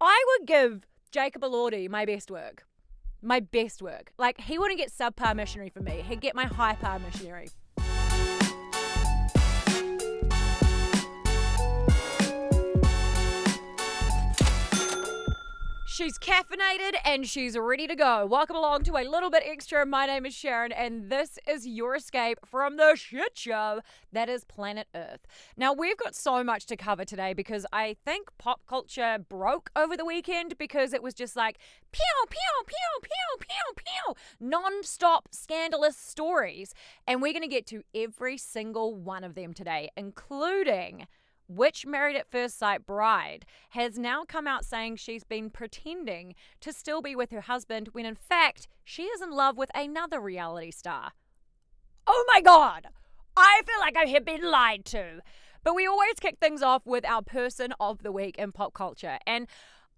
I would give Jacob Elordi my best work. My best work. Like, he wouldn't get subpar missionary from me. He'd get my high-par missionary. She's caffeinated and she's ready to go. Welcome along to A Little Bit Extra. My name is Sharyn and this is your escape from the shit show that is planet Earth. Now, we've got so much to cover today because I think pop culture broke over the weekend because it was just like pew, pew, pew, pew, pew, pew, non-stop scandalous stories. And we're going to get to every single one of them today, including which Married at First Sight bride has now come out saying she's been pretending to still be with her husband when in fact she is in love with another reality star. Oh my God! I feel like I have been lied to. But we always kick things off with our person of the week in pop culture. And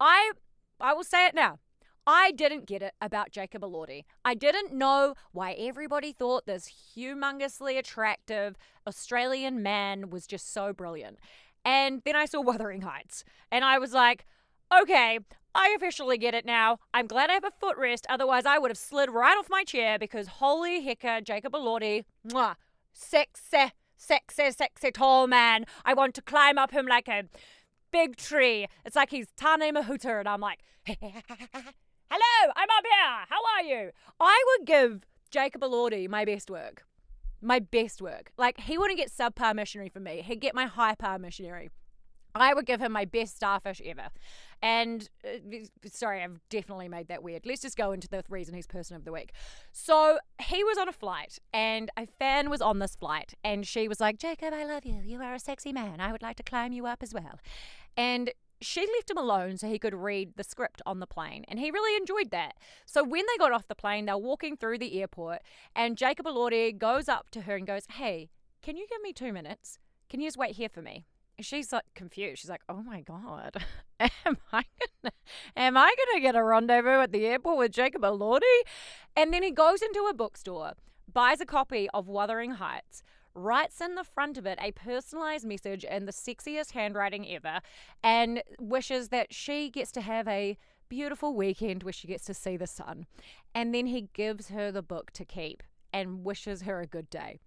I will say it now. I didn't get it about Jacob Elordi. I didn't know why everybody thought this humongously attractive Australian man was just so brilliant. And then I saw Wuthering Heights, and I was like, okay, I officially get it now. I'm glad I have a footrest, otherwise I would have slid right off my chair because holy hecka, Jacob Elordi, mwah, sexy, sexy, sexy tall man. I want to climb up him like a big tree. It's like he's Tane Mahuta, and I'm like, hello, I'm up here. How are you? I would give Jacob Elordi my best work. My best work. Like, he wouldn't get subpar missionary from me. He'd get my high-par missionary. I would give him my best starfish ever. And, sorry, I've definitely made that weird. Let's just go into the reason he's person of the week. So, he was on a flight, and a fan was on this flight, and she was like, Jacob, I love you. You are a sexy man. I would like to climb you up as well. And she left him alone so he could read the script on the plane, and he really enjoyed that. So when they got off the plane, they're walking through the airport, and Jacob Elordi goes up to her and goes, hey, can you give me 2 minutes? Can you just wait here for me? And she's like confused. She's like, oh my God, am I gonna get a rendezvous at the airport with Jacob Elordi? And then he goes into a bookstore, buys a copy of Wuthering Heights, writes in the front of it a personalized message in the sexiest handwriting ever, and wishes that she gets to have a beautiful weekend where she gets to see the sun. And then he gives her the book to keep and wishes her a good day.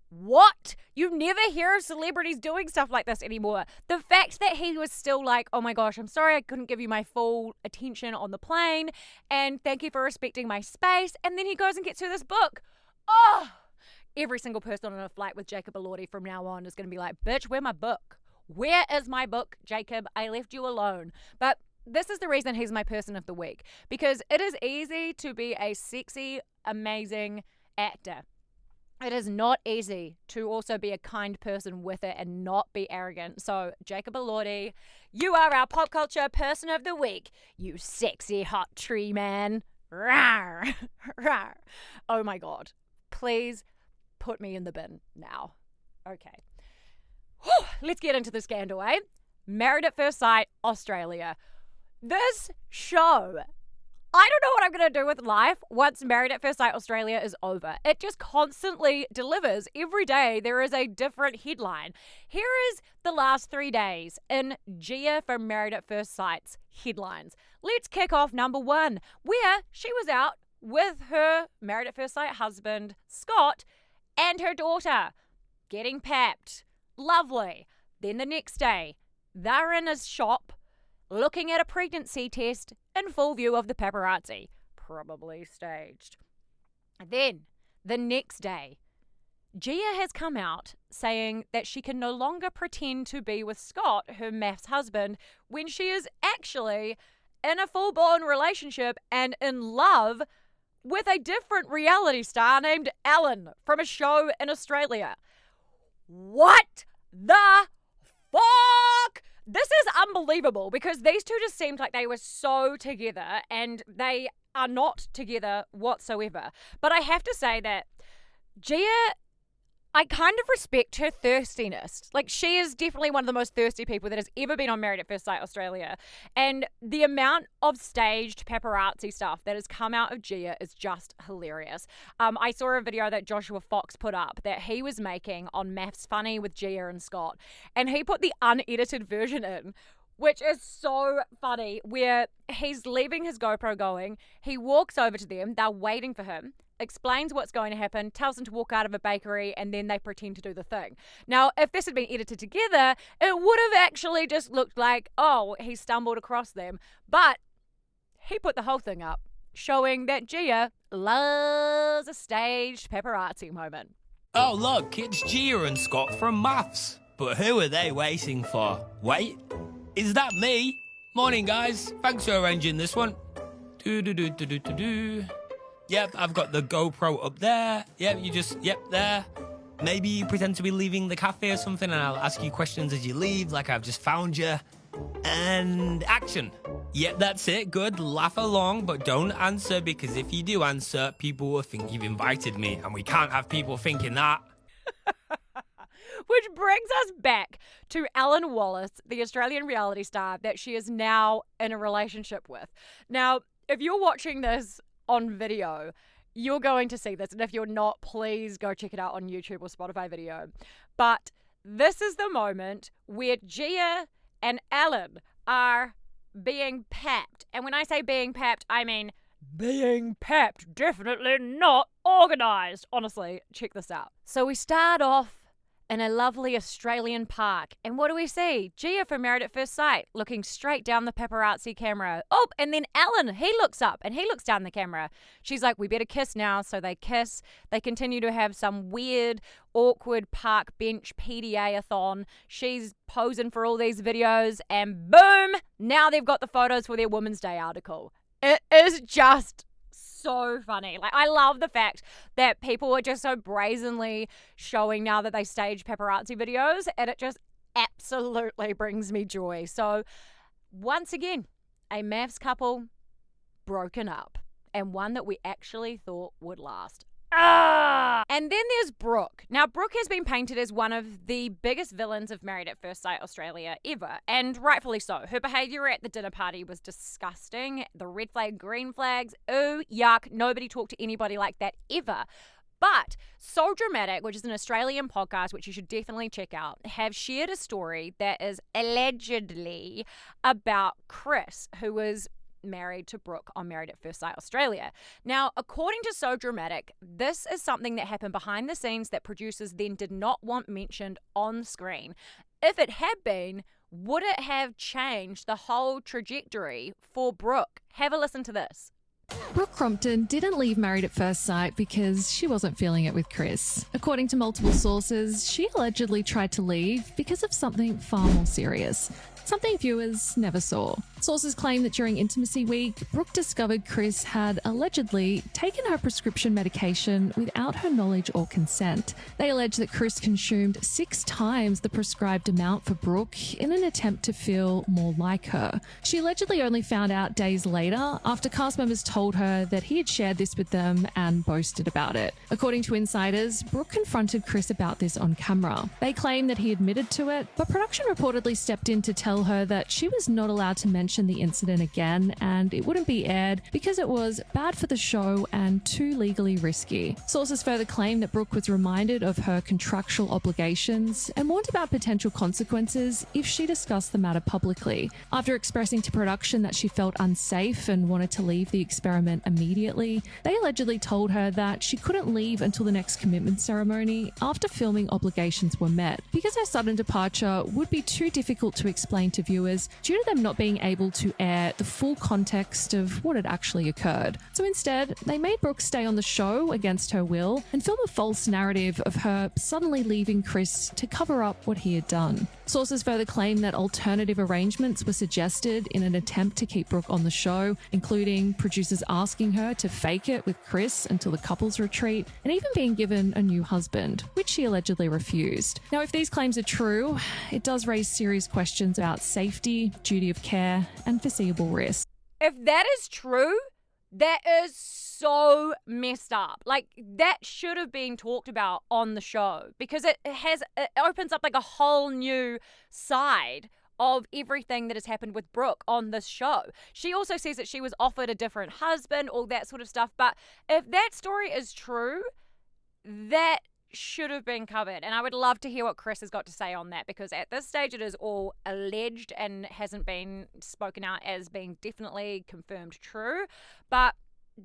What? You never hear of celebrities doing stuff like this anymore. The fact that he was still like, oh my gosh, I'm sorry I couldn't give you my full attention on the plane, and thank you for respecting my space, and then he goes and gets her this book. Oh! Every single person on a flight with Jacob Elordi from now on is going to be like, bitch, where's my book? Where is my book, Jacob? I left you alone. But this is the reason he's my person of the week, because it is easy to be a sexy, amazing actor. It is not easy to also be a kind person with it and not be arrogant. So, Jacob Elordi, you are our pop culture person of the week, you sexy hot tree man. Rawr, rawr. Oh my God. Please put me in the bin now. Okay. Whew, let's get into the scandal, eh? Married at First Sight, Australia. This show, I don't know what I'm going to do with life once Married at First Sight Australia is over. It just constantly delivers. Every day there is a different headline. Here is the last 3 days in Gia from Married at First Sight's headlines. Let's kick off number 1, where she was out with her Married at First Sight husband, Scott, and her daughter, getting papped. Lovely. Then the next day, they're in his shop, looking at a pregnancy test in full view of the paparazzi. Probably staged. Then, the next day, Gia has come out saying that she can no longer pretend to be with Scott, her MAFS husband, when she is actually in a full-blown relationship and in love with a different reality star named Ellen from a show in Australia. What the fuck? This is unbelievable because these two just seemed like they were so together and they are not together whatsoever. But I have to say that Gia, I kind of respect her thirstiness. Like, she is definitely one of the most thirsty people that has ever been on Married at First Sight Australia. And the amount of staged paparazzi stuff that has come out of Gia is just hilarious. I saw a video that Joshua Fox put up that he was making on MAFS Funny with Gia and Scott. And he put the unedited version in which is so funny, where he's leaving his GoPro going. He walks over to them. They're waiting for him, explains what's going to happen, tells them to walk out of a bakery, and then they pretend to do the thing. Now, if this had been edited together, it would have actually just looked like, oh, he stumbled across them. But he put the whole thing up, showing that Gia loves a staged paparazzi moment. Oh look, it's Gia and Scott from MAFS. But who are they waiting for? Wait, is that me? Morning guys, thanks for arranging this one. Yep, I've got the GoPro up there. Yep, there. Maybe you pretend to be leaving the cafe or something and I'll ask you questions as you leave, like I've just found you. And action. Yep, that's it, good, laugh along, but don't answer, because if you do answer, people will think you've invited me, and we can't have people thinking that. Which brings us back to Ellen Wallace, the Australian reality star that she is now in a relationship with. Now, if you're watching this on video, you're going to see this. And if you're not, please go check it out on YouTube or Spotify video. But this is the moment where Gia and Ellen are being papped. And when I say being papped, I mean being papped. Definitely not organised. Honestly, check this out. So we start off in a lovely Australian park. And what do we see? Gia from Married at First Sight looking straight down the paparazzi camera. Oh, and then Alan, he looks up and he looks down the camera. She's like, we better kiss now. So they kiss. They continue to have some weird, awkward park bench PDA-a-thon. She's posing for all these videos and boom, now they've got the photos for their Women's Day article. It is just so funny. Like, I love the fact that people are just so brazenly showing now that they stage paparazzi videos, and it just absolutely brings me joy. So once again, a MAFS couple broken up, and one that we actually thought would last. And then there's Brooke. Now, Brooke has been painted as one of the biggest villains of Married at First Sight Australia ever, and rightfully so. Her behaviour at the dinner party was disgusting. The red flag, green flags, ooh, yuck. Nobody talked to anybody like that ever. But So Dramatic, which is an Australian podcast, which you should definitely check out, have shared a story that is allegedly about Chris, who was married to Brooke on Married at First Sight Australia. Now, according to So Dramatic, this is something that happened behind the scenes that producers then did not want mentioned on screen. If it had been, would it have changed the whole trajectory for Brooke? Have a listen to this. Brooke Crompton didn't leave Married at First Sight because she wasn't feeling it with Chris. According to multiple sources, she allegedly tried to leave because of something far more serious. Something viewers never saw. Sources claim that during intimacy week, Brooke discovered Chris had allegedly taken her prescription medication without her knowledge or consent. They allege that Chris consumed 6 times the prescribed amount for Brooke in an attempt to feel more like her. She allegedly only found out days later after cast members told her that he had shared this with them and boasted about it. According to insiders, Brooke confronted Chris about this on camera. They claim that he admitted to it, but production reportedly stepped in to tell her that she was not allowed to mention the incident again and it wouldn't be aired because it was bad for the show and too legally risky. Sources further claim that Brooke was reminded of her contractual obligations and warned about potential consequences if she discussed the matter publicly. After expressing to production that she felt unsafe and wanted to leave the experiment immediately, they allegedly told her that she couldn't leave until the next commitment ceremony after filming obligations were met, because her sudden departure would be too difficult to explain to viewers due to them not being able to air the full context of what had actually occurred. So instead, they made Brooke stay on the show against her will and film a false narrative of her suddenly leaving Chris to cover up what he had done. Sources further claim that alternative arrangements were suggested in an attempt to keep Brooke on the show, including producers asking her to fake it with Chris until the couple's retreat, and even being given a new husband, which she allegedly refused. Now, if these claims are true, it does raise serious questions about safety, duty of care, and foreseeable risk. If that is true, that is so messed up. Like, that should have been talked about on the show, because it opens up like a whole new side of everything that has happened with Brooke on this show. She also says that she was offered a different husband, all that sort of stuff. But if that story is true, that should have been covered. And I would love to hear what Chris has got to say on that, because at this stage it is all alleged and hasn't been spoken out as being definitely confirmed true. But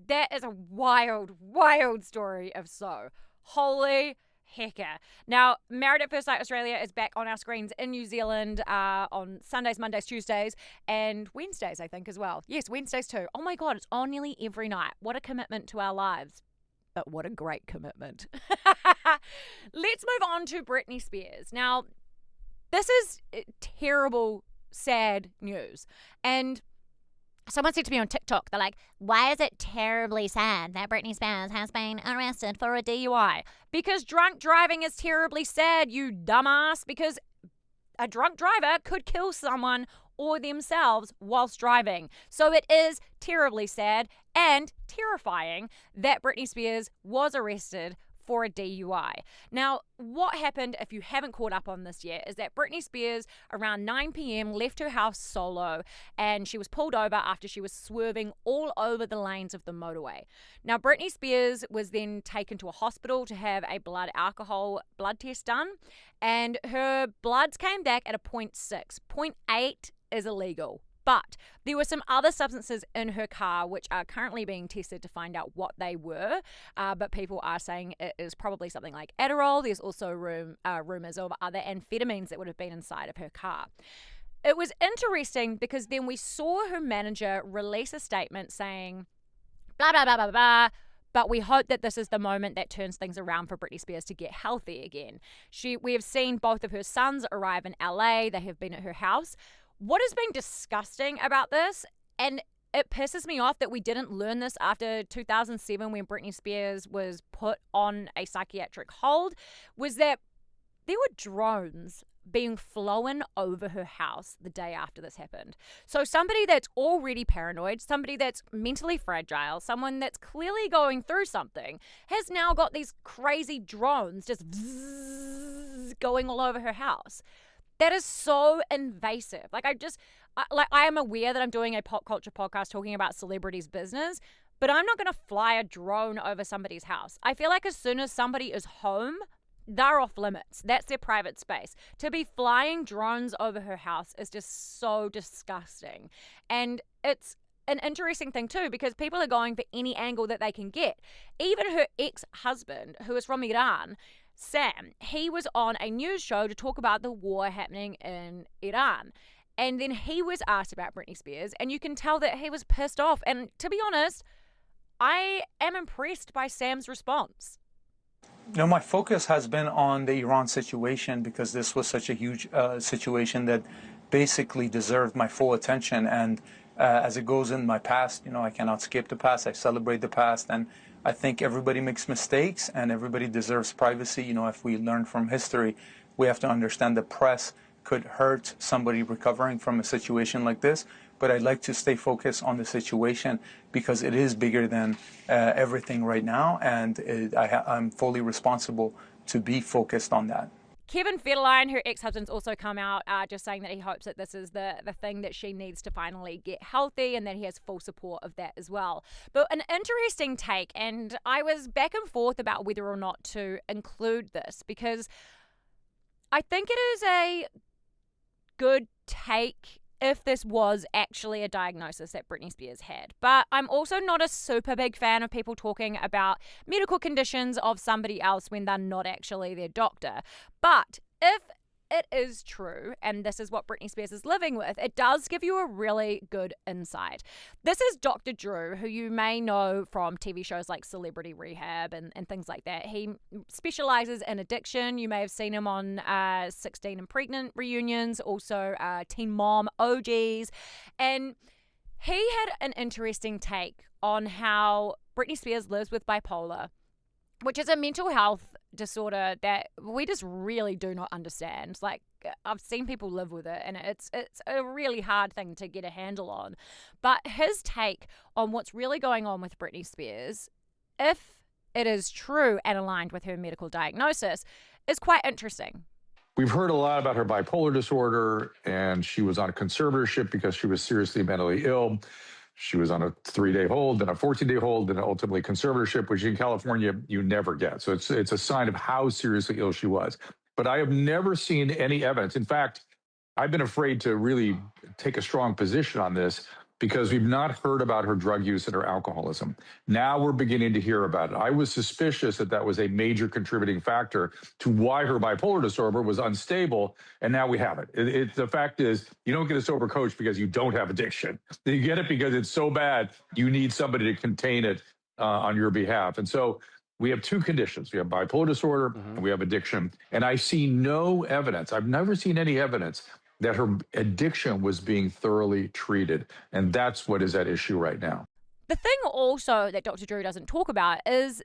that is a wild, wild story if so. Holy hecker. Now, Married at First Sight Australia is back on our screens in New Zealand on Sundays, Mondays, Tuesdays, and Wednesdays, I think, as well. Yes, Wednesdays too. Oh my God, it's on nearly every night. What a commitment to our lives. But what a great commitment. Let's move on to Britney Spears. Now, this is terrible, sad news. And someone said to me on TikTok, they're like, why is it terribly sad that Britney Spears has been arrested for a DUI? Because drunk driving is terribly sad, you dumbass. Because a drunk driver could kill someone or themselves whilst driving. So it is terribly sad and terrifying that Britney Spears was arrested for a DUI. Now, what happened, if you haven't caught up on this yet, is that Britney Spears around 9 p.m. left her house solo, and she was pulled over after she was swerving all over the lanes of the motorway. Now, Britney Spears was then taken to a hospital to have a blood alcohol blood test done, and her bloods came back at a 0.6. 0.8 is illegal. But there were some other substances in her car which are currently being tested to find out what they were. But people are saying it is probably something like Adderall. There's also rumors of other amphetamines that would have been inside of her car. It was interesting because then we saw her manager release a statement saying, blah, blah, blah, blah, blah. But we hope that this is the moment that turns things around for Britney Spears to get healthy again. We have seen both of her sons arrive in LA. They have been at her house. What has been disgusting about this, and it pisses me off that we didn't learn this after 2007 when Britney Spears was put on a psychiatric hold, was that there were drones being flown over her house the day after this happened. So somebody that's already paranoid, somebody that's mentally fragile, someone that's clearly going through something, has now got these crazy drones just going all over her house. That is so invasive. I am aware that I'm doing a pop culture podcast talking about celebrities' business, but I'm not going to fly a drone over somebody's house. I feel like as soon as somebody is home, they're off limits. That's their private space. To be flying drones over her house is just so disgusting. And it's an interesting thing too, because people are going for any angle that they can get. Even her ex-husband, who is from Iran, Sam, he was on a news show to talk about the war happening in Iran. And then he was asked about Britney Spears, and you can tell that he was pissed off. And to be honest, I am impressed by Sam's response. My focus has been on the Iran situation because this was such a huge situation that basically deserved my full attention. And as it goes in my past, I cannot skip the past. I celebrate the past. And I think everybody makes mistakes and everybody deserves privacy. If we learn from history, we have to understand the press could hurt somebody recovering from a situation like this. But I'd like to stay focused on the situation because it is bigger than everything right now. And I'm fully responsible to be focused on that. Kevin Federline, her ex-husband's also come out just saying that he hopes that this is the thing that she needs to finally get healthy, and that he has full support of that as well. But an interesting take, and I was back and forth about whether or not to include this, because I think it is a good take if this was actually a diagnosis that Britney Spears had. But I'm also not a super big fan of people talking about medical conditions of somebody else when they're not actually their doctor. But if it is true, and this is what Britney Spears is living with, it does give you a really good insight. This is Dr. Drew, who you may know from TV shows like Celebrity Rehab and things like that. He specializes in addiction. You may have seen him on 16 and Pregnant reunions, also Teen Mom OGs. And he had an interesting take on how Britney Spears lives with bipolar, which is a mental health disorder that we just really do not understand. Like, I've seen people live with it, and it's a really hard thing to get a handle on. But his take on what's really going on with Britney Spears, if it is true and aligned with her medical diagnosis, is quite interesting. We've heard a lot about her bipolar disorder, and she was on a conservatorship because she was seriously mentally ill. She was on a 3-day hold, then a 14-day hold, then ultimately conservatorship, which in California you never get. So it's a sign of how seriously ill she was. But I have never seen any evidence. In fact, I've been afraid to really take a strong position on this because we've not heard about her drug use and her alcoholism. Now we're beginning to hear about it. I was suspicious that that was a major contributing factor to why her bipolar disorder was unstable, and now we have it. The fact is, you don't get a sober coach because you don't have addiction. You get it because it's so bad, you need somebody to contain it on your behalf. And so we have two conditions. We have bipolar disorder and we have addiction. And I see no evidence. I've never seen any evidence that her addiction was being thoroughly treated. And that's what is at issue right now. The thing also that Dr. Drew doesn't talk about is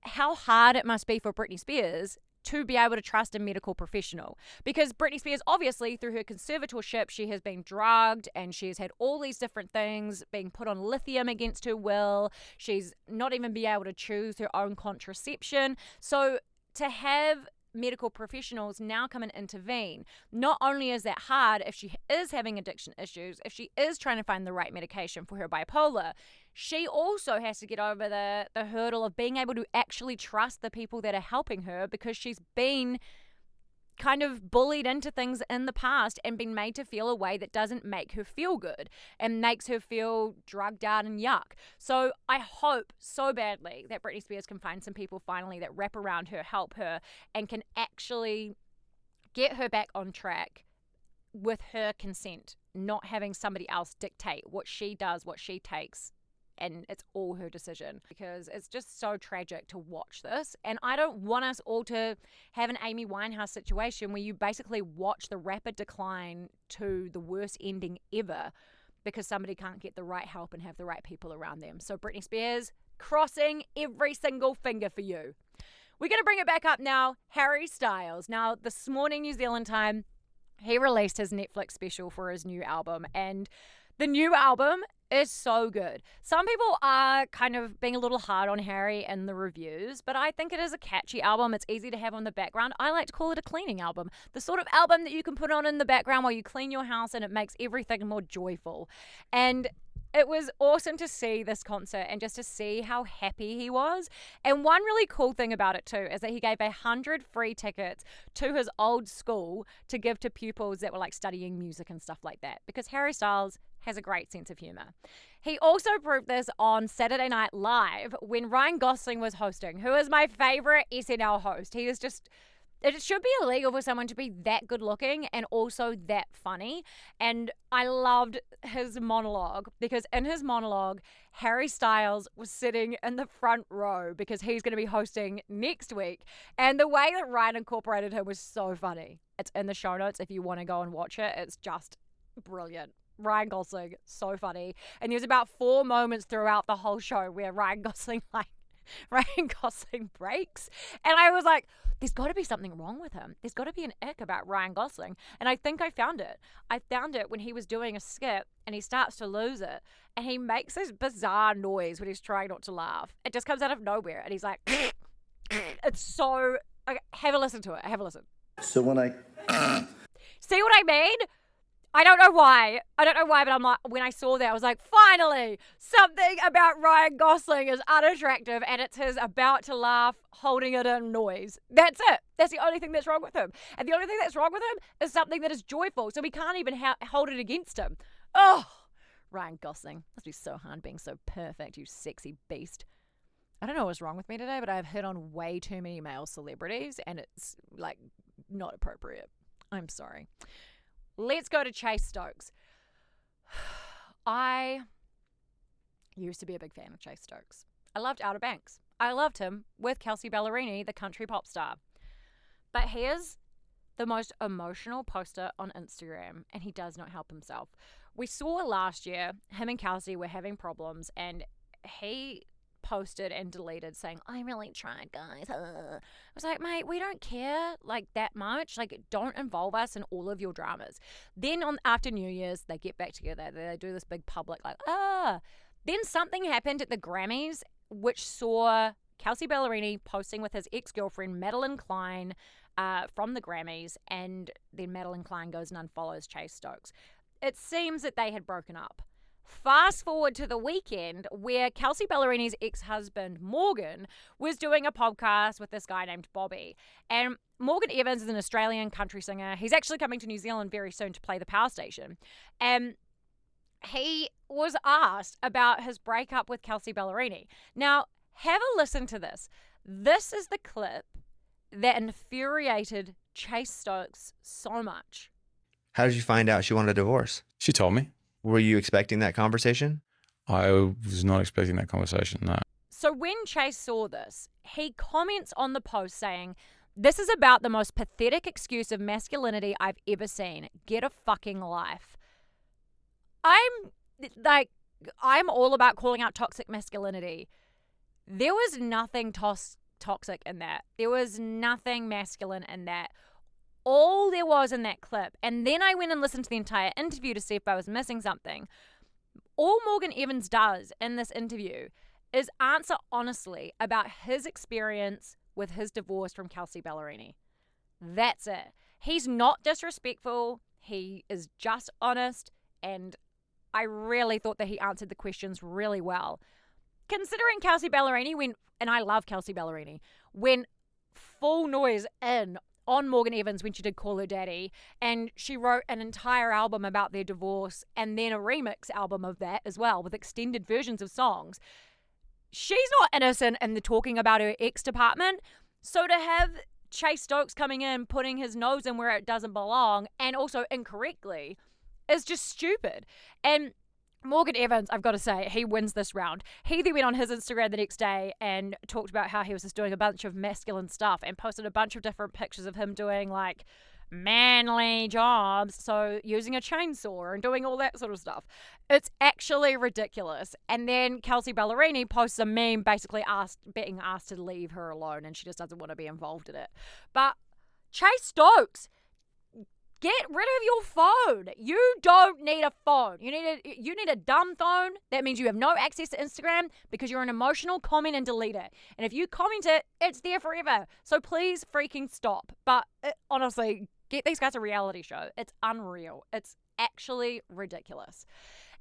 how hard it must be for Britney Spears to be able to trust a medical professional. Because Britney Spears, obviously, through her conservatorship, she has been drugged and she's had all these different things being put on lithium against her will. She's not even been able to choose her own contraception. So to have medical professionals now come and intervene, not only is that hard if she is having addiction issues, if she is trying to find the right medication for her bipolar, she also has to get over the hurdle of being able to actually trust the people that are helping her, because she's been kind of bullied into things in the past and been made to feel a way that doesn't make her feel good and makes her feel drugged out and yuck. So I hope so badly that Britney Spears can find some people finally that wrap around her, help her, and can actually get her back on track with her consent, not having somebody else dictate what she does, what she takes, and it's all her decision, because it's just so tragic to watch this. And I don't want us all to have an Amy Winehouse situation where you basically watch the rapid decline to the worst ending ever because somebody can't get the right help and have the right people around them. So Britney Spears, crossing every single finger for you. We're going to bring it back up now. Harry Styles. Now, this morning, New Zealand time, he released his Netflix special for his new album, and the new album is so good. Some people are kind of being a little hard on Harry in the reviews, but I think it is a catchy album. It's easy to have on the background. I like to call it a cleaning album. The sort of album that you can put on in the background while you clean your house, and it makes everything more joyful. And it was awesome to see this concert and just to see how happy he was. And one really cool thing about it too is that he gave 100 free tickets to his old school to give to pupils that were like studying music and stuff like that, because Harry Styles has a great sense of humor. He also proved this on Saturday Night Live when Ryan Gosling was hosting, who is my favorite SNL host. He is just, it should be illegal for someone to be that good looking and also that funny. And I loved his monologue, because in his monologue, Harry Styles was sitting in the front row because he's going to be hosting next week. And the way that Ryan incorporated him was so funny. It's in the show notes if you want to go and watch it. It's just brilliant. Ryan Gosling, so funny. And there's about 4 moments throughout the whole show where Ryan Gosling breaks. And I was like, there's got to be something wrong with him. There's got to be an ick about Ryan Gosling. And I think I found it. I found it when he was doing a skit and he starts to lose it. And he makes this bizarre noise when he's trying not to laugh. It just comes out of nowhere. And he's like, it's so... Okay, have a listen to it. Have a listen. So when I... See what I mean? I don't know why, but I'm like, when I saw that, I was like, finally, something about Ryan Gosling is unattractive, and it's his about to laugh, holding it in noise. That's it. That's the only thing that's wrong with him. And the only thing that's wrong with him is something that is joyful, so we can't even hold it against him. Oh, Ryan Gosling. Must be so hard being so perfect, you sexy beast. I don't know what's wrong with me today, but I've hit on way too many male celebrities, and it's, like, not appropriate. I'm sorry. Let's go to Chase Stokes. I used to be a big fan of Chase Stokes. I loved Outer Banks. I loved him with Kelsey Ballerini, the country pop star. But here's the most emotional poster on Instagram, and he does not help himself. We saw last year him and Kelsey were having problems, and he posted and deleted saying, I really tried, guys. I was like, mate, we don't care like that much. Like, don't involve us in all of your dramas. Then after New Year's, they get back together. They do this big public Then something happened at the Grammys, which saw Kelsey Ballerini posting with his ex-girlfriend Madeline Klein from the Grammys, and then Madeline Klein goes and unfollows Chase Stokes. It seems that they had broken up. Fast forward to the weekend where Kelsey Ballerini's ex-husband, Morgan, was doing a podcast with this guy named Bobby. And Morgan Evans is an Australian country singer. He's actually coming to New Zealand very soon to play the Power Station. And he was asked about his breakup with Kelsey Ballerini. Now, have a listen to this. This is the clip that infuriated Chase Stokes so much. How did you find out she wanted a divorce? She told me. Were you expecting that conversation? I was not expecting that conversation, no. So when Chase saw this, he comments on the post saying, "This is about the most pathetic excuse of masculinity I've ever seen. Get a fucking life." I'm all about calling out toxic masculinity. There was nothing toxic in that. There was nothing masculine in that. All there was in that clip, and then I went and listened to the entire interview to see if I was missing something. All Morgan Evans does in this interview is answer honestly about his experience with his divorce from Kelsey Ballerini. That's it. He's not disrespectful. He is just honest, and I really thought that he answered the questions really well. Considering Kelsey Ballerini and I love Kelsey Ballerini, went full noise in on Morgan Evans when she did Call Her Daddy, and she wrote an entire album about their divorce and then a remix album of that as well with extended versions of songs. She's not innocent in the talking about her ex department, so to have Chase Stokes coming in, putting his nose in where it doesn't belong, and also incorrectly, is just stupid. And Morgan Evans, I've got to say, he wins this round. He then went on his Instagram the next day and talked about how he was just doing a bunch of masculine stuff and posted a bunch of different pictures of him doing like manly jobs, so using a chainsaw and doing all that sort of stuff. It's actually ridiculous. And then Kelsey Ballerini posts a meme basically being asked to leave her alone, and she just doesn't want to be involved in it. But Chase Stokes, get rid of your phone. You don't need a phone. You need a dumb phone. That means you have no access to Instagram because you're an emotional comment and delete it. And if you comment it, it's there forever. So please freaking stop. But honestly, get these guys a reality show. It's unreal. It's actually ridiculous.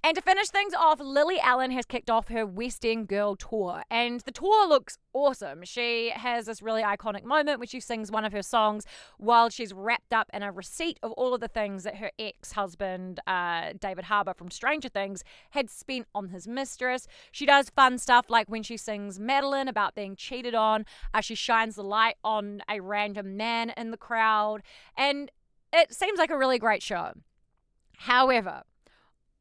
And to finish things off, Lily Allen has kicked off her West End Girl tour, and the tour looks awesome. She has this really iconic moment where she sings one of her songs while she's wrapped up in a receipt of all of the things that her ex-husband, David Harbour from Stranger Things, had spent on his mistress. She does fun stuff like when she sings Madeline about being cheated on. She shines the light on a random man in the crowd, and it seems like a really great show. However,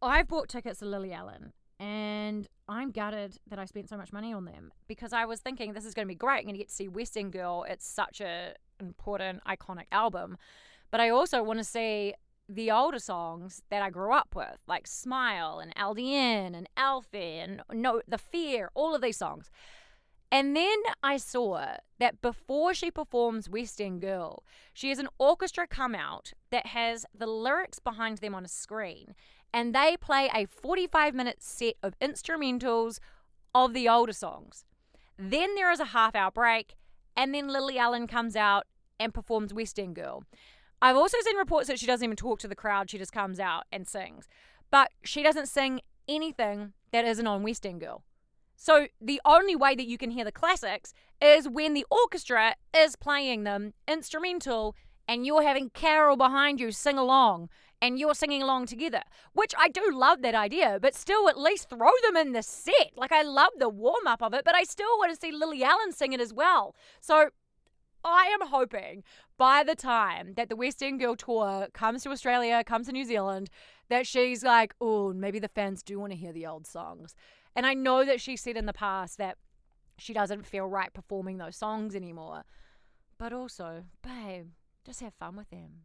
I've bought tickets to Lily Allen, and I'm gutted that I spent so much money on them because I was thinking this is going to be great. I'm going to get to see West End Girl. It's such an important, iconic album. But I also want to see the older songs that I grew up with, like Smile and LDN and Alfie and No, The Fear, all of these songs. And then I saw that before she performs West End Girl, she has an orchestra come out that has the lyrics behind them on a screen. And they play a 45-minute set of instrumentals of the older songs. Then there is a half-hour break, and then Lily Allen comes out and performs West End Girl. I've also seen reports that she doesn't even talk to the crowd. She just comes out and sings. But she doesn't sing anything that isn't on West End Girl. So the only way that you can hear the classics is when the orchestra is playing them instrumental and you're having Carol behind you sing along and you're singing along together, which I do love that idea, but still at least throw them in the set. Like, I love the warm-up of it, but I still want to see Lily Allen sing it as well. So I am hoping by the time that the West End Girl tour comes to Australia, comes to New Zealand, that she's like, oh, maybe the fans do want to hear the old songs. And I know that she said in the past that she doesn't feel right performing those songs anymore. But also, babe, just have fun with them.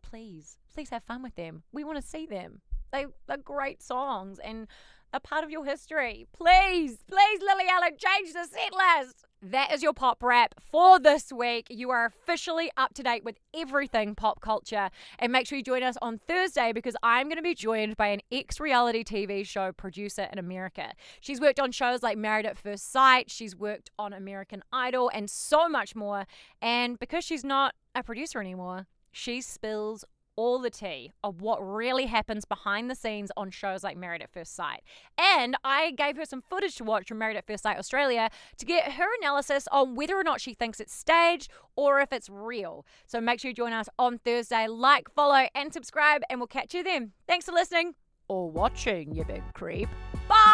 Please have fun with them. We want to see them. They're great songs and a part of your history. Please, Lily Allen, change the set list. That is your pop wrap for this week. You are officially up to date with everything pop culture. And make sure you join us on Thursday because I'm going to be joined by an ex-reality TV show producer in America. She's worked on shows like Married at First Sight. She's worked on American Idol and so much more. And because she's not a producer anymore, she spills all the tea of what really happens behind the scenes on shows like Married at First Sight. And I gave her some footage to watch from Married at First Sight Australia to get her analysis on whether or not she thinks it's staged or if it's real. So make sure you join us on Thursday. Like, follow, and subscribe, and we'll catch you then. Thanks for listening or watching, you big creep. Bye!